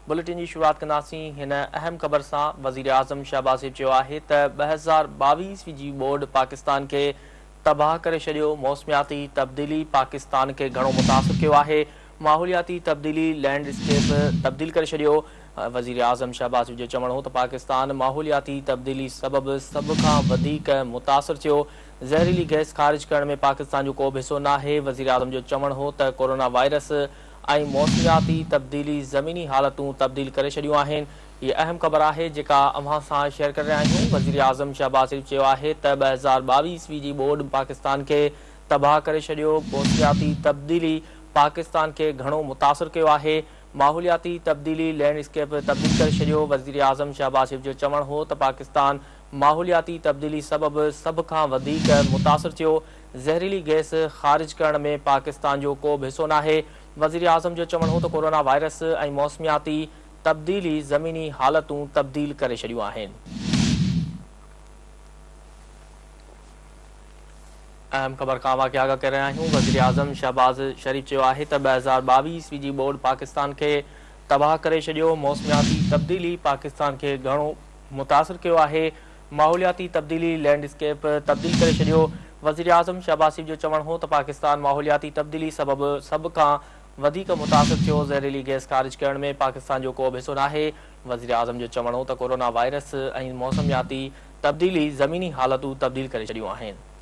Bulletin की शुरुआत कंदासीं हिन अहम ख़बर सां। वज़ीर आज़म शहबाज़ शरीफ़ चयो आहे त 2022 जी बोर्ड पाकिस्तान के तबाह करे छॾियो। मौसमियाती तब्दीली पाकिस्तान के घणो मुतासिर कयो आहे। माहौलियाती तब्दीली लैंडस्केप तब्दील करे छॾियो। वज़ीर आज़म शहबाज़ शरीफ़ जो चवणु हो त पाकिस्तान माहौलियाती तब्दीली सबबि सभ खां वधीक मुतासिर थियो। ज़हरीली गैस ख़ारिज करण में पाकिस्तान जो को बि हिसो नाहे। वज़ीर आज़म जो चवणु हो त कोरोना वायरस ऐं मौसमियाती तब्दीली ज़मीनी हालतूं तब्दील करे छॾियूं आहिनि। ये अहम ख़बर आहे जेका अव्हां सां शेयर करे रहिया आहियूं। वज़ीर आज़म शहबाज़ शरीफ़ चयो आहे त 2022 जी बोर्ड पाकिस्तान खे तबाह करे छॾियो। मौसमियाती तब्दीली पाकिस्तान के घणो मुतासिर कयो आहे। माहौलियाती तब्दीली लैंडस्केप तब्दील करे छॾियो। वज़ीर आज़म शहबाज़ शरीफ़ जो चवणु हो त पाकिस्तान माहौलियाती तब्दीली सबबि सभ खां वधीक मुतासिर थियो। ज़हरीली गैस ख़ारिज करण में पाकिस्तान जो को बि हिसो नाहे। वज़ीर आज़म जो चवणु हो त कोरोना वायरस ऐं मौसमियाती तब्दीली ज़मीनी हालतूं तब्दील करे छॾियूं आहिनि। अहम ख़बर खां वाक़िया आगाह करे रहिया आहियूं। वज़ीर आज़म शहबाज़ शरीफ़ चयो आहे त 2022 जी बोर्ड पाकिस्तान खे तबाह करे छॾियो। मौसमियाती तब्दीली पाकिस्तान खे घणो मुतासिर कयो आहे। माहौलियाती तब्दीली लैंडस्केप तब्दील करे छॾियो। वज़ीर आज़म शहबाज़ शरीफ़ जो चवणु हो त पाकिस्तान माहौलियाती तब्दीली सबबि सभ खां वधीक मुतासिर थियो। ज़हरीली गैस ख़ारिज करण में पाकिस्तान जो को बि हिसो नाहे। वज़ीर आज़म जो चवणु हो त कोरोना वायरस ऐं मौसमियाती तब्दीली ज़मीनी हालतूं तब्दील करे छॾियूं आहिनि।